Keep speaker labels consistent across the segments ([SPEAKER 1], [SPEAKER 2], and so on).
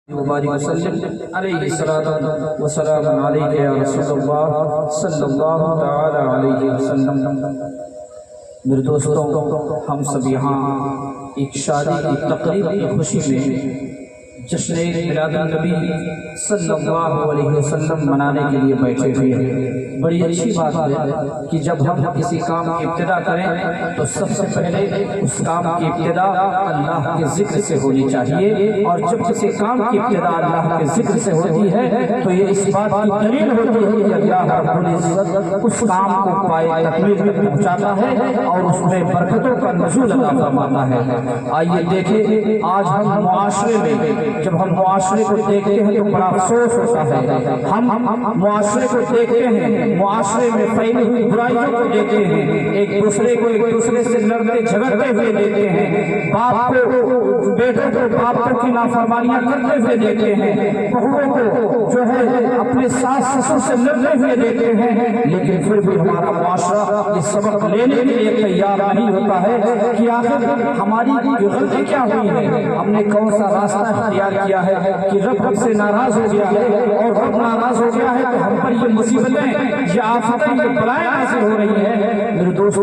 [SPEAKER 1] وبارک وسلم علیہ الصلوۃ والسلام علیک یا رسول اللہ صلی اللہ تعالی علیہ وسلم۔ میرے دوستوں، ہم سب یہاں ایک شادی کی تقریب کی خوشی میں جشن میلاد النبی صلی اللہ علیہ وسلم منانے کے لیے بیٹھے ہوئے ہیں۔ بڑی اچھی بات ہے کہ جب ہم کسی کام کی ابتدا کریں تو سب سے پہلے اس کام کی ابتدا اللہ کے ذکر سے ہونی چاہیے، اور جب کسی کام کی ابتدا اللہ کے ذکر سے ہوتی ہے تو یہ اس بات کی دلیل ہوتی ہے کہ اللہ رب العزت اس کام کو پائے تکمیل میں پہنچاتا ہے اور اس میں برکتوں کا نزول عطا فرماتا ہے۔ آئیے دیکھیں، آج ہم معاشرے میں جب ہم معاشرے کو دیکھتے ہیں تو بڑا افسوس ہوتا ہے۔ ہم معاشرے کو دیکھتے ہیں، معاشرے میں پھیلی ہوئی برائیوں کو دیکھتے ہیں، ایک دوسرے سے لڑتے جھگڑتے ہوئے دیکھتے ہیں، باپ کو بیٹوں کو باپوں کی نافرمانیاں کرتے ہوئے دیکھتے ہیں، بہوؤں کو جو ہے اپنے ساس سسر سے لڑتے ہوئے دیکھتے ہیں، لیکن پھر بھی ہمارا معاشرہ یہ سبق لینے کے لیے تیار نہیں ہوتا ہے کہ آخر ہماری غلطی کیا ہوئی ہے، ہم نے کون سا راستہ اختیار کیا ہے کہ رب ہم سے ناراض ہو گیا ہے، اور رب ناراض ہو گیا ہے تو ہم پر یہ مصیبتیں، یہ آفتیں، یہ بلائیں حاصل ہو رہی ہیں۔ میرے دوستو،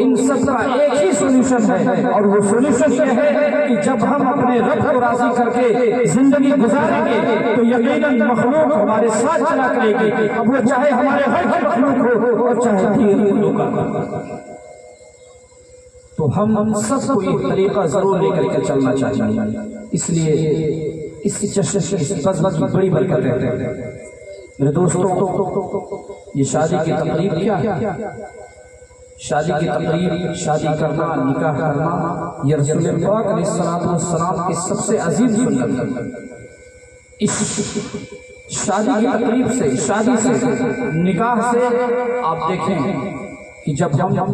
[SPEAKER 1] ان سب کا ایک ہی سولوشن ہے، اور وہ سولوشن یہ ہے کہ جب ہم اپنے رب کو راضی کر کے زندگی گزاریں گے تو یقیناً مخلوق ہمارے ساتھ چلا کرے گی، وہ چاہے ہمارے گھر کی مخلوق ہو اور چاہے دیگر مخلوق۔ تو ہم سب کو یہ طریقہ ضرور لے کر کے چلنا چاہیے۔ اس لیے اس جشن کی اس بزمت کی بڑی برکت ہے۔ میرے دوستوں، یہ شادی کی تقریب کیا ہے؟ شادی کی تقریب، شادی کرنا، نکاح کرنا، یہ رسول پاک علیہ الصلوۃ والسلام کی سب سے عظیم سنت ہے۔ اس شادی کی تقریب سے، شادی سے، نکاح سے آپ دیکھیں کہ جب ہم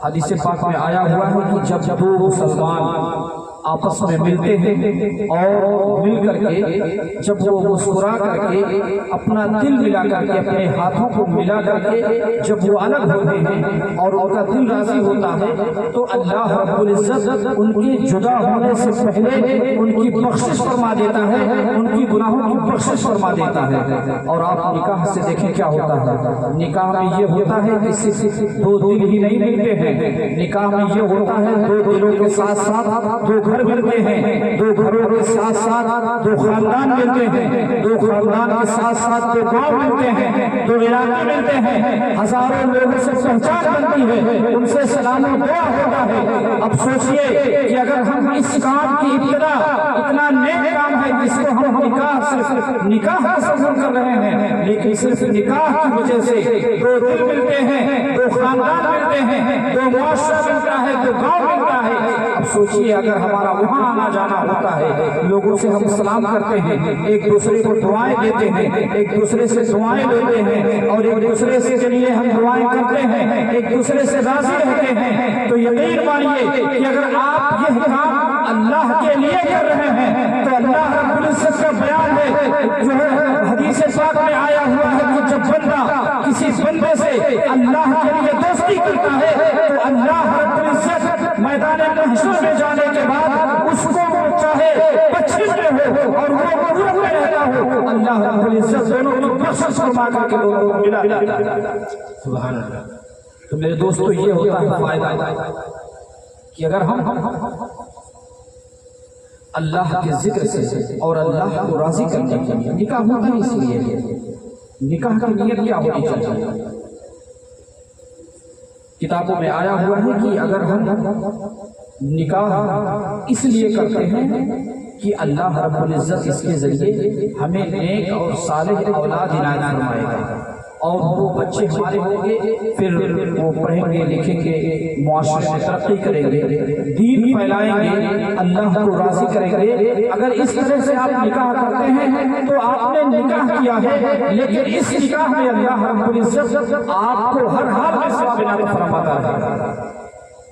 [SPEAKER 1] حدیث پاک میں آیا ہوا ہے کہ جب دو مسلمان آپس میں ملتے ہیں اور مل کر کے جب وہ مسکرا کر کے اپنا دل ملا کر کے اپنے ہاتھوں کو ملا کر کے جب وہ الگ ہوتے ہیں اور ان کا دل راضی ہوتا ہے تو اللہ رب العزت ان کے جدا ہونے سے پہلے ان کی بخشش فرما دیتا ہے، ان کی گناہوں کی بخشش فرما دیتا ہے۔ اور آپ نکاح سے دیکھیں کیا ہوتا ہے۔ نکاح میں یہ ہوتا ہے کہ صرف دو دل ہی نہیں ملتے ہیں، نکاح میں یہ ہوتا ہے دو دلوں کے ساتھ ساتھ دو گھر ملتے ہیں، دو گھروں کے ساتھ ساتھ دو خاندان ملتے ہیں، دو خاندان کے ساتھ ساتھ دو گاؤں ملتے ہیں، دو علاقے ملتے ہیں، ہزاروں لوگوں سے پہچان بنتی ہے، ان سے سلام و دعا ہوتا ہے۔ اب سوچئے کہ اگر ہم اس کام کی ابتدا، اتنا نیک کام ہے جس کو ہم نکاح تصور کر رہے ہیں، لیکن صرف نکاح کی وجہ سے دو دل ملتے ہیں، دو خاندان ملتے ہیں، دو معاشرہ ملتا ہے، دو گاؤں ملتا ہے۔ اب سوچئے اگر ہمارا وہاں آنا جانا ہوتا ہے، لوگوں سے ہم سلام کرتے ہیں، ایک دوسرے کو دعائیں دیتے ہیں، ایک دوسرے سے دعائیں لیتے ہیں، اور ایک دوسرے کے لیے ہم دعائیں کرتے ہیں، ایک دوسرے سے راضی رہتے ہیں، تو یقین مانیے کہ اگر آپ یہ کام اللہ کے لیے کر رہے ہیں تو اللہ رب العزت کا بیان ہے جو ہے حدیث پاک میں آیا ہوا ہے کہ جب بندہ کسی بندے سے اللہ کے لیے دوستی کرتا ہے تو اللہ رب العزت میدان محشر میں جانے کے بعد اس کو وہ چاہے پچھم میں ہو اور وہ پورب میں رہتا ہو، اللہ رب العزت دونوں کی بخشش فرما کر کے لوگوں کو ملا دیتا ہے۔ سبحان اللہ۔ تو میرے دوستو، یہ ہوتا ہے فائدہ کہ اگر ہم اللہ کے ذکر سے اور اللہ کو راضی کرنے کے لیے نکاح ہوتا ہے، اس لیے نکاح کی نیت کیا ہونی چاہیے؟ کتابوں میں آیا ہوا ہے کہ اگر ہم نکاح اس لیے کرتے ہیں کہ اللہ رب العزت اس کے ذریعے ہمیں نیک اور صالح اولاد عنایت فرمائے گا، اور وہ بچے ہمارے ہوں گے، پھر وہ پڑھیں گے، لکھیں گے، معاشرے میں ترقی کریں گے، دین پھیلائیں گے، اللہ کو راضی کریں گے۔ اگر اس طرح سے آپ نکاح کرتے ہیں تو آپ نے نکاح کیا ہے، لیکن اس نکاح میں اللہ رب العزت آپ کو ہر حال میں ثواب عنایت فرماتا ہے،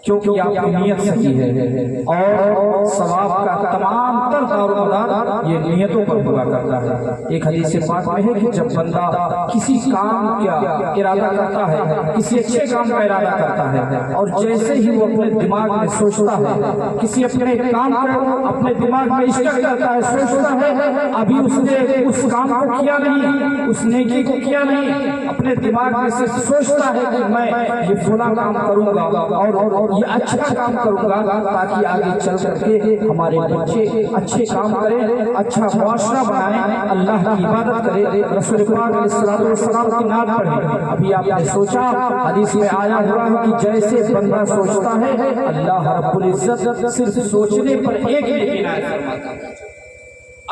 [SPEAKER 1] کیونکہ آپ کی نیت صحیح ہے، اور ثواب کا تمام تر دارومدار یہ نیتوں پر ہوا کرتا ہے۔ ایک حدیث پاک میں ہے کہ جب بندہ کسی کام کا ارادہ کرتا ہے، کسی اچھے کام کا ارادہ کرتا ہے، اور جیسے ہی وہ اپنے دماغ میں سوچتا ہے، کسی اپنے کام کو اپنے دماغ میں اشتغال کرتا ہے، سوچتا ہے، ابھی اس نے اس کام کو کیا نہیں، اس نیکی کو کیا نہیں، اپنے دماغ میں سے سوچتا ہے کہ میں یہ فلاں کام کروں گا اور یہ اچھا کام کروں گا تاکہ آگے چل کر کے ہمارے بچے اچھے کام کریں، اچھا معاشرہ بنائیں، اللہ کی عبادت کریں، رسول پاک علیہ السلام کی نعت پڑھیں۔ ابھی آپ نے سوچا، حدیث میں آیا ہوا ہے کہ جیسے بندہ سوچتا ہے اللہ رب العزت صرف سوچنے پر ایک نیکی عنایت فرماتا ہے۔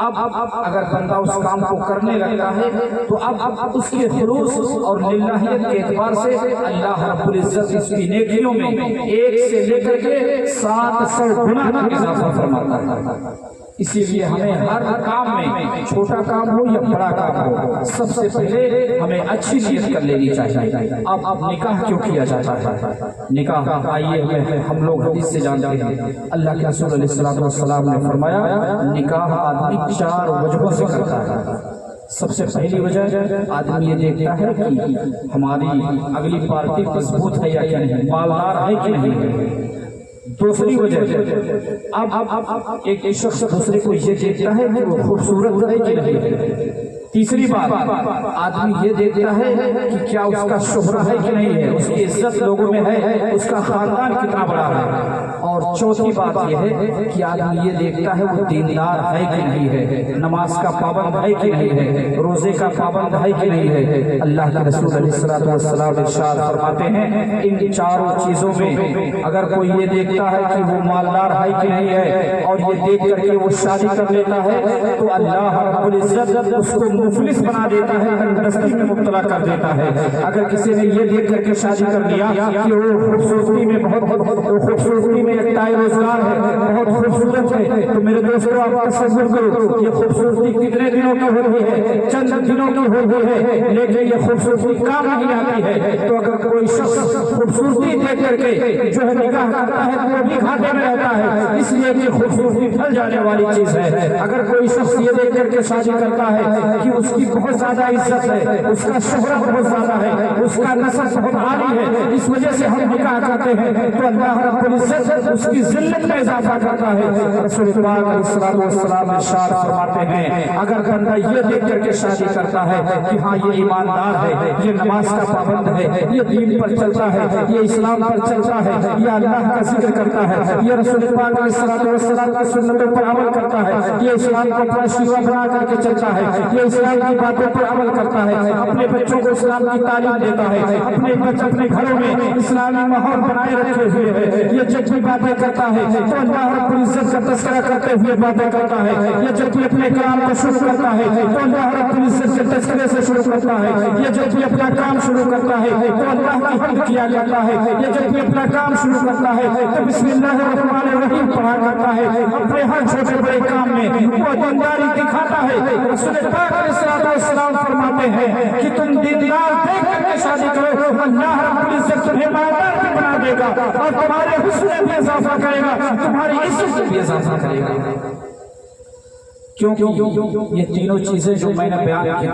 [SPEAKER 1] اب اگر بندہ اس کام کو کرنے لگتا ہے تو اب اس کے خلوص اور للہیت کے اعتبار سے اللہ رب العزت اس کی نیکیوں میں 1 سے لے کر کے 700 گنا کا اضافہ فرماتا ہے۔ اسی لیے ہمیں ہر کام میں، چھوٹا کام ہو یا بڑا کام ہو، سب سے پہلے ہمیں اچھی نیت کر لینی چاہیے۔ اب نکاح کیوں کیا جاتا ہے؟ نکاح آئیے ہم لوگ حدیث سے جانتے ہیں، اللہ کے رسول علیہ السلام نے فرمایا نکاح آدمی 4 وجہوں سے کرتا ہے۔ سب سے پہلی وجہ آدمی یہ دیکھتا ہے کہ ہماری اگلی پارٹی مضبوط ہے یا نہیں، مالدار ہے کہ نہیں۔ دوسری وجہ اب ایک شخص دوسرے کو یہ دیکھتا ہے کہ وہ خوبصورت ہے کہ نہیں۔ تیسری بات آدمی یہ دیکھتا ہے کہ کیا اس کا شہرت ہے کہ نہیں ہے، اس کی عزت لوگوں میں ہے، اس کا خاندان کتنا بڑا ہے۔ اور چوتھی بات یہ ہے کہ آدمی یہ دیکھتا ہے وہ دیندار ہے کہ نہیں ہے، نماز کا پابند ہے کہ نہیں ہے، روزے کا پابند ہے کہ نہیں ہے۔ اللہ کے رسول علیہ السلام ارشاد فرماتے ہیں ان چاروں چیزوں میں اگر کوئی یہ دیکھتا ہے کہ وہ مالدار ہے کہ نہیں ہے اور یہ دیکھ کر کے وہ شادی کر لیتا ہے تو اللہ رب العزت اس کو مفلس بنا دیتا ہے، تندرستی میں مبتلا کر دیتا ہے۔ اگر کسی نے یہ دیکھ کر کے شادی کر لیا کہ وہ خوبصورتی میں خوبصورتی میں ایک ٹائی روزگار ہے، بہت خوبصورت ہے، تو میرے دوستوں آپ تصور کرو یہ خوبصورتی کتنے دنوں کی ہوتی ہے، چند دنوں کی ہوتی ہے، لیکن یہ خوبصورتی کام نہیں آتی ہے۔ تو اگر کوئی شخص خوبصورتی دیکھ کر کے جو ہے نکاح کرتا ہے وہ بھی گھاٹے میں رہتا ہے، اس لیے کہ خوبصورتی ڈھل جانے والی چیز ہے۔ اگر کوئی شخص یہ دیکھ کر کے شادی کرتا ہے کہ اس کی بہت زیادہ عزت ہے، اس کا شہرت بہت زیادہ ہے، اس کا نسب بہت عالی ہے، اس وجہ سے ہم نکاح کرتے ہیں، تو اللہ رب العزت اس کی ذلت میں اضافہ کرتا ہے۔ رسول پاک علیہ السلام ارشاد فرماتے ہیں اگر بندہ یہ دیکھ کر کے شادی کرتا ہے کہ ہاں یہ ایماندار ہے، یہ نماز کا پابند ہے، یہ دین پر چلتا ہے، یہ اسلام پر چلتا ہے، یہ اللہ کا ذکر کرتا ہے، یہ رسول پاک علیہ السلام کی سنتوں پر عمل کرتا ہے، یہ اسلام کو اپنا شیوا بنا کر کے چلتا ہے، یہ اسلام کی باتوں پر عمل کرتا ہے، اپنے بچوں کو اسلام کی تعلیم دیتا ہے، اپنے بچے اپنے گھروں میں اسلامی ماحول بنائے رکھے ہوئے ہے، یہ جب بھی باتیں کرتا ہے تو اللہ رب العزت کا تذکرہ کرتے ہوئے باتیں کرتا ہے، یہ جب بھی اپنے کلام کو شروع کرتا ہے تو اللہ رب العزت کے تذکرے سے شروع کرتا ہے، یہ جب بھی اپنا کام شروع کرتا ہے تو اللہ کی حمد کیا جاتا ہے، یہ جب بھی اپنا کام شروع کرتا ہے تو بسم اللہ الرحمن الرحیم پڑھا کرتا ہے، اپنے ہر چھوٹے بڑے کام میں وہ دینداری دکھاتا ہے۔ رسول پاک علیہ السلام فرماتے ہیں کہ تم دیندار دیکھ کر کے شادی کرو، اللہ رب العزت تمہیں مالدار بھی بنا دے گا اور تمہارے حسن میں بھی اضافہ کرے گا، تمہاری عزت میں بھی اضافہ کرے گا۔ کیونکہ یہ تینوں چیزیں جو میں نے بیان کی،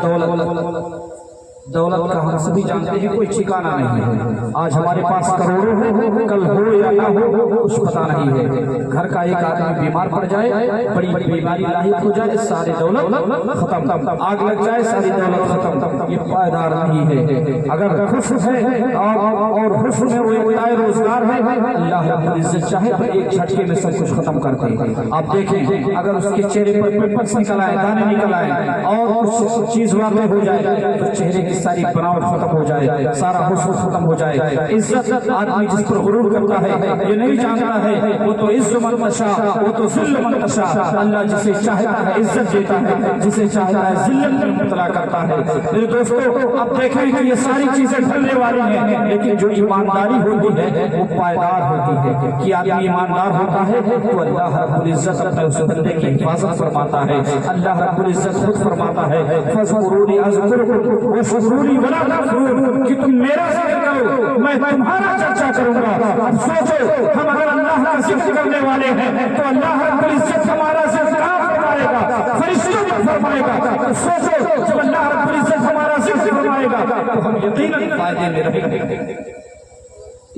[SPEAKER 1] دولت کا ہم سبھی جانتے ہیں کوئی ٹھکانہ نہیں ہے، آج ہمارے پاس کروڑوں ہو، کل ہو یا نہ ہو کچھ پتہ نہیں ہے۔ گھر کا ایک آدمی بیمار پڑ جائے، بڑی بیماری لاحق ہو جائے، ساری دولت ختم، آگ لگ جائے ساری دولت ختم، یہ پائیدار نہیں ہے۔ اگر حسن ہے اور حسن میں وہ ایک ٹائی روزگار ہے، اللہ رب العزت چاہے تو ایک جھٹکے میں سب کچھ ختم کرتے ہیں۔ آپ دیکھیں اگر اس کے چہرے پر پمپلس نکل آئے، دانے نکل آئے اور کچھ چیز واقع ہو جائے تو چہرے کی ساری بناوٹ ختم ہو جائے، سارا حسن ختم ہو جائے۔ عزت آدمی جس پر غرور کرتا ہے یہ نہیں جانتا ہے وہ تو عز من تشاء، وہ تو ذل من تشاء، اللہ جسے چاہتا ہے عزت دیتا ہے، جسے چاہتا ہے ذلت میں مبتلا کرتا ہے۔ میرے دوستو اب دیکھیں کہ یہ ساری چیزیں ڈھلنے والی ہیں، لیکن جو ایمانداری ہوتی ہے وہ پائیدار ہوتی ہے۔ کہ آدمی ایماندار ہوتا ہے تو اللہ رب العزت اپنے اس بندے کی حفاظت فرماتا ہے۔ اللہ رب العزت خود فرماتا ہے فَاذْكُرُونِي أَذْكُرْكُمْ فذکرونی ولا تکفرون کہ تم میرا ذکر کرو میں تمہارا چرچا کروں گا۔ اب سوچو ہم اگر اللہ کا ذکر کرنے والے ہیں تو اللہ رب العزت ہمارا ذکر فرمائے گا، فرشتوں کو فرمائے گا۔ تو سوچو جب اللہ رب العزت ہمارا ذکر فرمائے گا تو ہم یقیناً فائدے میں رہیں گے۔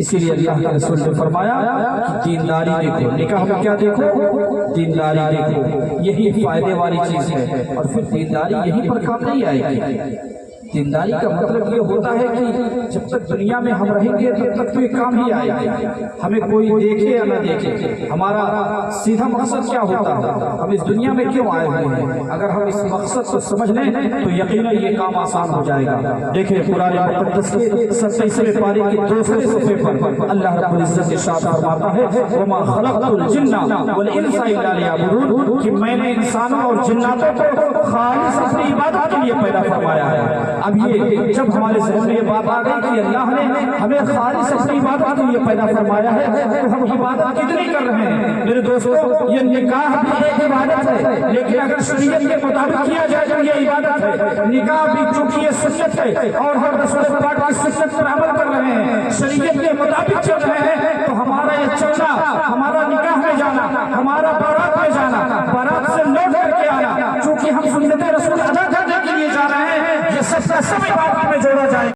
[SPEAKER 1] اسی لیے اللہ کے رسول نے فرمایا کہ دینداری دیکھو، نکاح میں کیا دیکھو؟ دینداری دیکھو، یہی فائدے والی چیز ہے۔ اور پھر دینداری یہیں پر کام نہیں آئے گی۔ دینداری کا مطلب یہ ہوتا ہے کہ جب تک دنیا میں ہم رہیں گے تب تک تو یہ کام ہی آئے گا، ہمیں کوئی دیکھے یا نہ دیکھے۔ ہمارا سیدھا مقصد کیا ہوتا ہے؟ ہم اس دنیا میں کیوں آئے ہوئے ہیں؟ اگر ہم اس مقصد کو سمجھ لیں تو یقیناً یہ کام آسان ہو جائے گا۔ دیکھیں قرآن مقدس کے 27ویں پارے کے 200 صفحے پر اللہ رب العزت ارشاد فرماتا ہے وَمَا خَلَقْتُ الْجِنَّ وَالْإِنسَ إِلَّا لِيَعْبُدُونِ کہ میں نے انسانوں اور جناتوں کو خالص اپنی عبادت کے لیے پیدا فرمایا ہے۔ اب یہ جب ہمارے ذہن میں یہ بات آ گئی کہ اللہ نے ہمیں خالص اپنی عبادت کے لیے پیدا فرمایا ہے تو ہم عبادت کتنی کر رہے ہیں؟ میرے دوستو یہ نکاح بھی ایک عبادت ہے، لیکن اگر شریعت کے مطابق کیا جائے تو یہ عبادت ہے۔ نکاح بھی چونکہ یہ سنت ہے اور ہم رسول پاک کی سنت پر عمل کر رہے ہیں، شریعت کے مطابق چل رہے ہیں، تو ہمارا یہ چلنا، ہمارا نکاح میں جانا، ہمارا بارات میں جانا، بارات سے لوٹ کر کے آنا، چونکہ ہم سنت رسول ادا کرنے کے لیے جا رہے ہیں، یہ سب کا سب عبادت میں جوڑا جائے۔